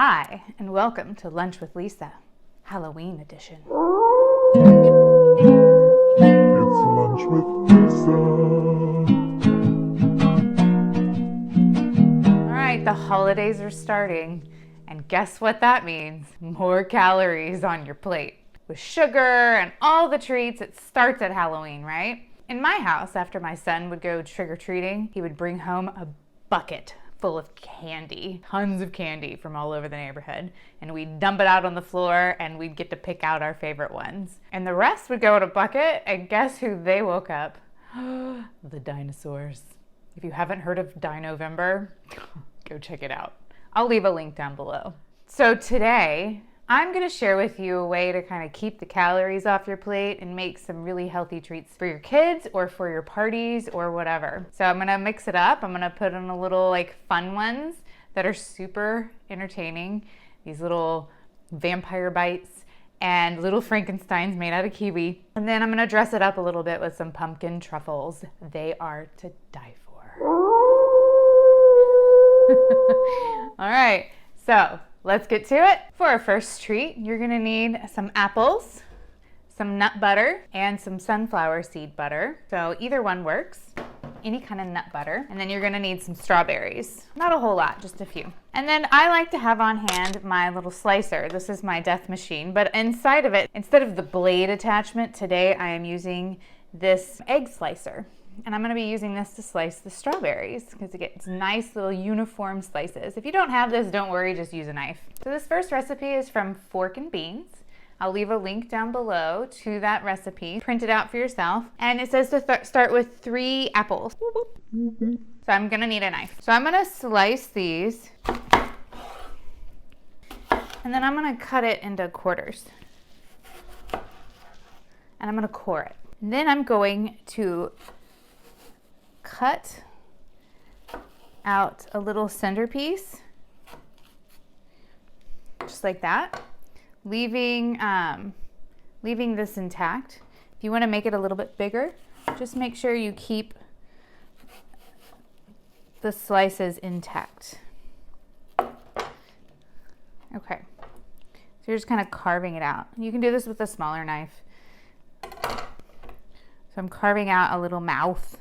Hi, and welcome to Lunch with Lisa, Halloween edition. It's Lunch with Lisa. All right, the holidays are starting, and guess what that means? More calories on your plate. With sugar and all the treats, it starts at Halloween, right? In my house, after my son would go trick-or-treating, he would bring home a bucket full of candy, tons of candy from all over the neighborhood, and we'd dump it out on the floor and we'd get to pick out our favorite ones. And the rest would go in a bucket, and guess who they woke up? The dinosaurs. If you haven't heard of Dinovember, go check it out. I'll leave a link down below. So today, I'm gonna share with you a way to kind of keep the calories off your plate and make some really healthy treats for your kids or for your parties or whatever. So I'm gonna mix it up. I'm gonna put in a little fun ones that are super entertaining. These little vampire bites and little Frankensteins made out of kiwi. And then I'm gonna dress it up a little bit with some pumpkin truffles. They are to die for. All right, so let's get to it. For our first treat, you're gonna need some apples, some nut butter, and some sunflower seed butter. So either one works, any kind of nut butter. And then you're gonna need some strawberries. Not a whole lot, just a few. And then I like to have on hand my little slicer. This is my death machine, but inside of it, instead of the blade attachment, today I am using this egg slicer. And I'm gonna be using this to slice the strawberries because it gets nice little uniform slices. If you don't have this, don't worry, just use a knife. So this first recipe is from Fork and Beans. I'll leave a link down below to that recipe. Print it out for yourself. And it says to start with 3 apples. So I'm gonna need a knife. So I'm gonna slice these and then I'm gonna cut it into quarters. And I'm gonna core it. And then I'm going to cut out a little centerpiece, just like that, leaving this intact. If you want to make it a little bit bigger, just make sure you keep the slices intact. Okay, so you're just kind of carving it out. You can do this with a smaller knife. So I'm carving out a little mouth.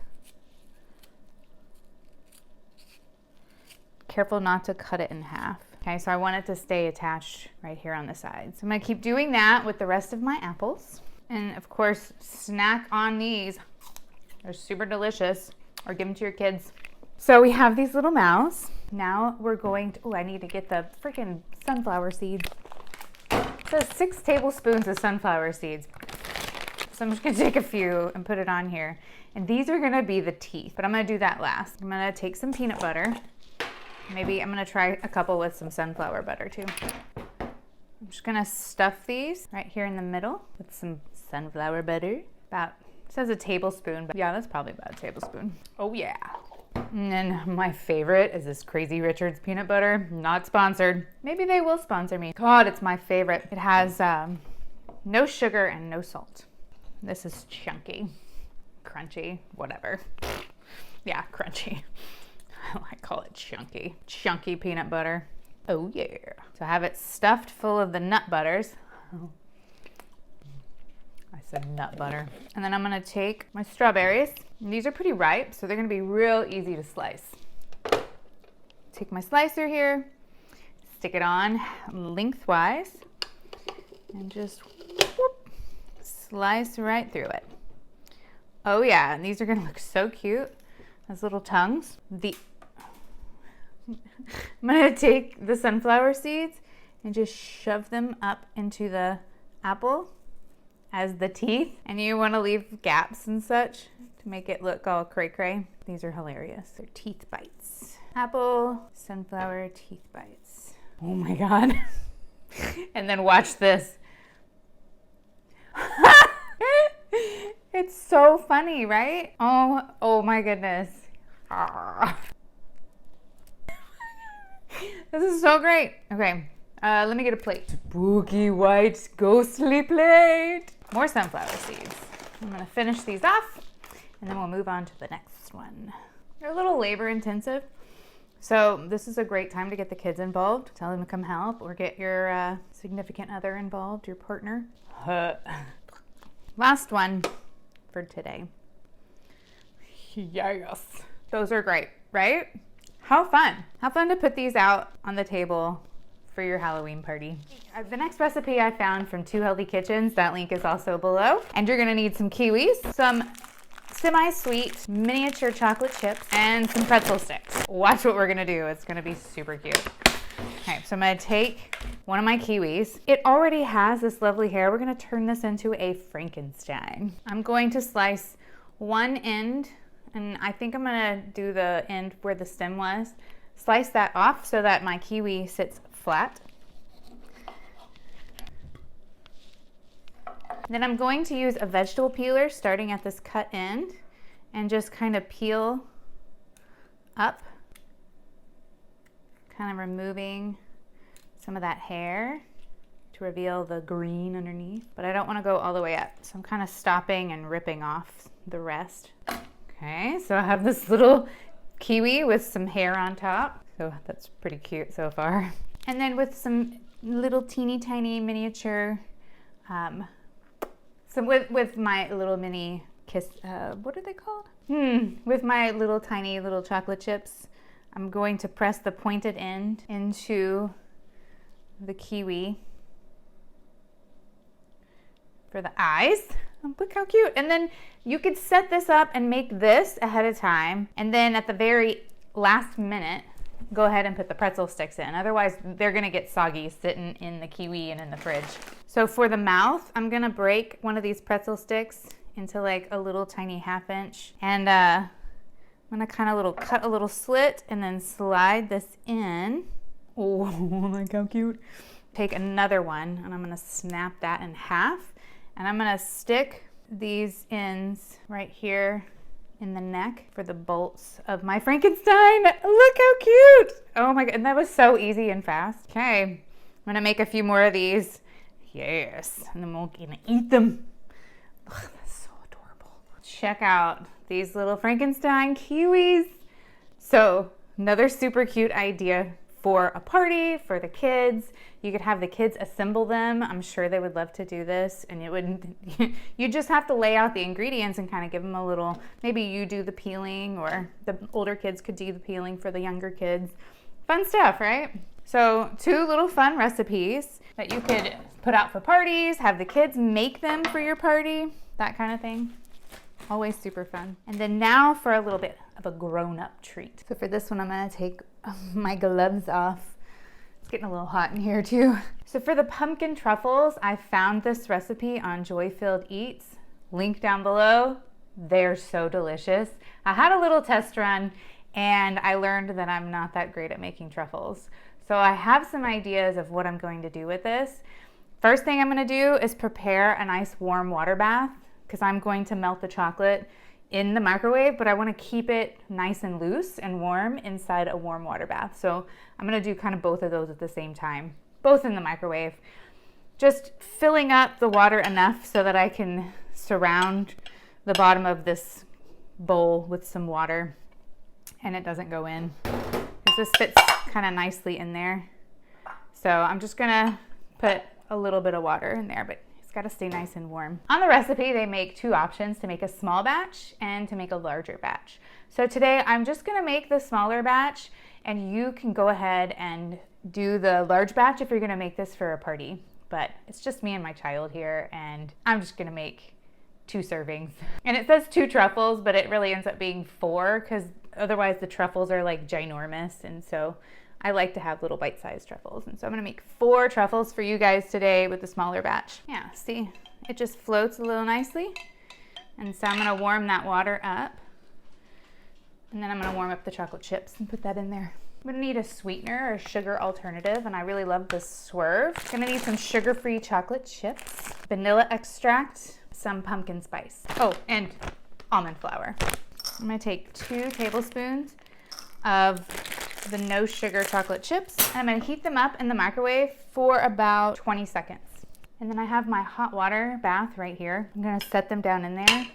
Careful not to cut it in half. Okay, so I want it to stay attached right here on the side. So I'm gonna keep doing that with the rest of my apples. And of course, snack on these. They're super delicious, or give them to your kids. So we have these little mouths. Now we're going to, oh, I need to get the freaking sunflower seeds. It says 6 tablespoons of sunflower seeds. So I'm just gonna take a few and put it on here. And these are gonna be the teeth, but I'm gonna do that last. I'm gonna take some peanut butter. Maybe I'm gonna try a couple with some sunflower butter too. I'm just gonna stuff these right here in the middle with some sunflower butter. About, it says a tablespoon, but yeah, that's probably about a tablespoon. Oh yeah. And then my favorite is this Crazy Richard's peanut butter. Not sponsored. Maybe they will sponsor me. God, it's my favorite. It has no sugar and no salt. This is chunky, crunchy, whatever. Yeah, crunchy. I call it chunky. Chunky peanut butter. Oh yeah. So I have it stuffed full of the nut butters. I said nut butter. And then I'm gonna take my strawberries. And these are pretty ripe, so they're gonna be real easy to slice. Take my slicer here, stick it on lengthwise, and just whoop, slice right through it. Oh yeah, and these are gonna look so cute as little tongues. I'm gonna take the sunflower seeds and just shove them up into the apple as the teeth. And you wanna leave gaps and such to make it look all cray-cray. These are hilarious. They're teeth bites. Apple, sunflower, teeth bites. Oh my God. And then watch this. It's so funny, right? Oh my goodness. This is so great. Okay, let me get a plate. Spooky white ghostly plate. More sunflower seeds. I'm gonna finish these off and then we'll move on to the next one. They're a little labor intensive, So this is a great time to get the kids involved. Tell them to come help, or get your significant other involved, your partner. Last one for today. Yes. Those are great, right? How fun. How fun to put these out on the table for your Halloween party. The next recipe I found from Two Healthy Kitchens, that link is also below. And you're gonna need some kiwis, some semi-sweet miniature chocolate chips, and some pretzel sticks. Watch what we're gonna do. It's gonna be super cute. Okay, so I'm gonna take one of my kiwis. It already has this lovely hair. We're gonna turn this into a Frankenstein. I'm going to slice one end, and I think I'm gonna do the end where the stem was. Slice that off so that my kiwi sits flat. Then I'm going to use a vegetable peeler starting at this cut end and just kind of peel up, kind of removing some of that hair to reveal the green underneath. But I don't want to go all the way up, so I'm kind of stopping and ripping off the rest. Okay, so I have this little kiwi with some hair on top. So that's pretty cute so far. And then with some little teeny tiny miniature, with my little mini kiss, what are they called? With my little tiny little chocolate chips, I'm going to press the pointed end into the kiwi for the eyes. Oh, look how cute. And then you could set this up and make this ahead of time. And then at the very last minute, go ahead and put the pretzel sticks in. Otherwise, they're gonna get soggy sitting in the kiwi and in the fridge. So for the mouth, I'm gonna break one of these pretzel sticks into like a little tiny 1/2 inch. And I'm gonna kind of cut a little slit and then slide this in. Oh, look how cute. Take another one and I'm gonna snap that in half. And I'm gonna stick these ends right here in the neck for the bolts of my Frankenstein. Look how cute. Oh my God, and that was so easy and fast. Okay, I'm gonna make a few more of these. Yes, and then we're gonna eat them. Ugh, that's so adorable. Check out these little Frankenstein kiwis. So another super cute idea for a party, for the kids. You could have the kids assemble them. I'm sure they would love to do this, and it wouldn't, you just have to lay out the ingredients and kind of give them a little, maybe you do the peeling, or the older kids could do the peeling for the younger kids. Fun stuff, right? So 2 little fun recipes that you could put out for parties, have the kids make them for your party, that kind of thing. Always super fun. And then now for a little bit of a grown-up treat. So for this one, I'm gonna take my gloves off. It's getting a little hot in here too. So for the pumpkin truffles, I found this recipe on Joy Filled Eats. Link down below. They're so delicious. I had a little test run and I learned that I'm not that great at making truffles. So I have some ideas of what I'm going to do with this. First thing I'm gonna do is prepare a nice warm water bath, because I'm going to melt the chocolate in the microwave, but I want to keep it nice and loose and warm inside a warm water bath. So I'm going to do kind of both of those at the same time, both in the microwave. Just filling up the water enough so that I can surround the bottom of this bowl with some water and it doesn't go in, because this fits kind of nicely in there. So I'm just going to put a little bit of water in there, but got to stay nice and warm. On the recipe, they make 2 options, to make a small batch and to make a larger batch. So today I'm just gonna make the smaller batch, and you can go ahead and do the large batch if you're gonna make this for a party. But it's just me and my child here, and I'm just gonna make 2 servings. And it says 2 truffles, but it really ends up being 4, because otherwise the truffles are like ginormous, and so I like to have little bite-sized truffles. And so I'm gonna make 4 truffles for you guys today with the smaller batch. Yeah, see, it just floats a little nicely. And so I'm gonna warm that water up. And then I'm gonna warm up the chocolate chips and put that in there. I'm gonna need a sweetener or sugar alternative, and I really love this Swerve. I'm gonna need some sugar-free chocolate chips, vanilla extract, some pumpkin spice. Oh, and almond flour. I'm gonna take 2 tablespoons of the no sugar chocolate chips, and I'm gonna heat them up in the microwave for about 20 seconds. And then I have my hot water bath right here. I'm gonna set them down in there.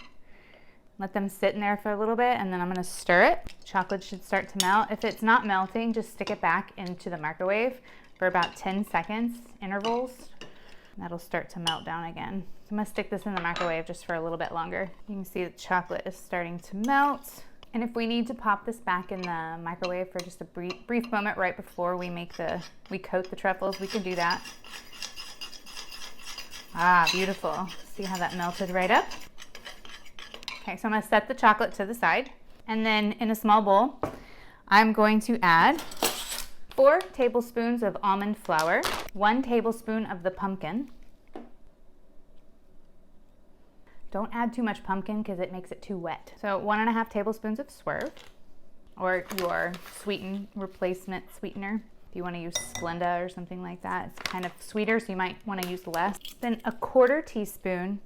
Let them sit in there for a little bit, and then I'm gonna stir it. Chocolate should start to melt. If it's not melting, just stick it back into the microwave for about 10 seconds intervals. That'll start to melt down again. So I'm gonna stick this in the microwave just for a little bit longer. You can see the chocolate is starting to melt. And if we need to pop this back in the microwave for just a brief moment right before we coat the truffles, we can do that. Ah, beautiful. See how that melted right up? Okay, so I'm gonna set the chocolate to the side, and then in a small bowl, I'm going to add 4 tablespoons of almond flour, 1 tablespoon of the pumpkin. Don't add too much pumpkin because it makes it too wet. So 1.5 tablespoons of Swerve, or your replacement sweetener. If you want to use Splenda or something like that, it's kind of sweeter, so you might want to use less. Then 1/4 teaspoon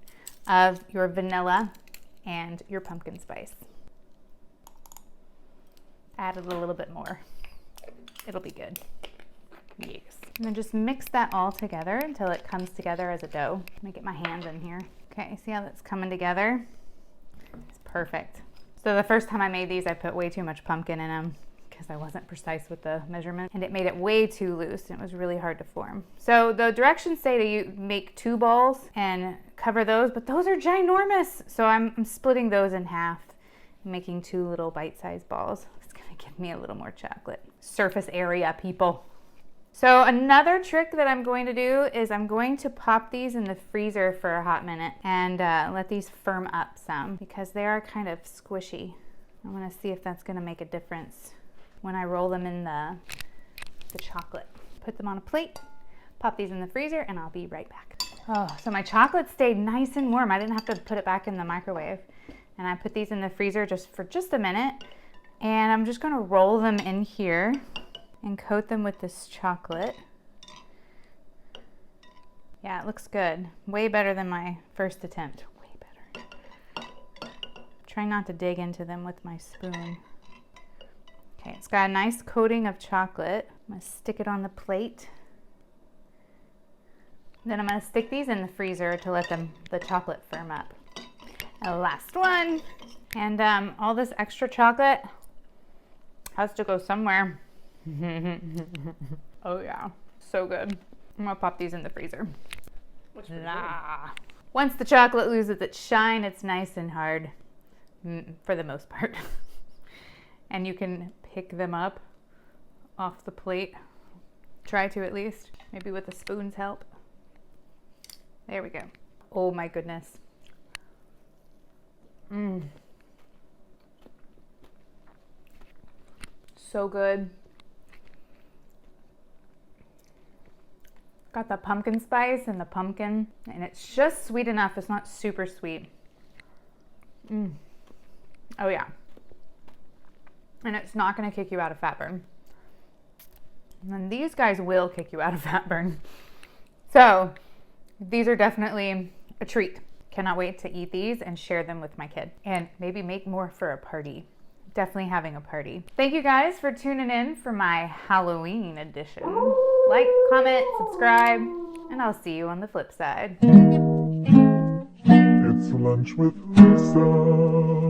of your vanilla and your pumpkin spice. Add it a little bit more. It'll be good. Yes. And then just mix that all together until it comes together as a dough. Let me get my hands in here. Okay, see how that's coming together? It's perfect. So the first time I made these, I put way too much pumpkin in them because I wasn't precise with the measurement, and it made it way too loose, and it was really hard to form. So the directions say to make 2 balls and cover those, but those are ginormous. So I'm splitting those in half, making 2 little bite-sized balls. It's gonna give me a little more chocolate. Surface area, people. So another trick that I'm going to do is I'm going to pop these in the freezer for a hot minute and let these firm up some because they are kind of squishy. I want to see if that's going to make a difference when I roll them in the chocolate. Put them on a plate, pop these in the freezer, and I'll be right back. Oh, so my chocolate stayed nice and warm. I didn't have to put it back in the microwave. And I put these in the freezer for just a minute, and I'm just going to roll them in here and coat them with this chocolate. Yeah, it looks good. Way better than my first attempt. Way better. Try not to dig into them with my spoon. Okay, it's got a nice coating of chocolate. I'm gonna stick it on the plate. Then I'm gonna stick these in the freezer to let the chocolate firm up. And last one. And all this extra chocolate has to go somewhere. Oh yeah, so good. I'm gonna pop these in the freezer. Once the chocolate loses its shine, it's nice and hard for the most part. And you can pick them up off the plate. Try to at least, maybe with a spoon's help. There we go. Oh my goodness. So good. Got the pumpkin spice and the pumpkin, and it's just sweet enough. It's not super sweet. Oh yeah. And it's not gonna kick you out of fat burn. And these guys will kick you out of fat burn. So these are definitely a treat. Cannot wait to eat these and share them with my kid, and maybe make more for a party. Definitely having a party. Thank you guys for tuning in for my Halloween edition. Like, comment, subscribe, and I'll see you on the flip side. It's lunch with Lisa.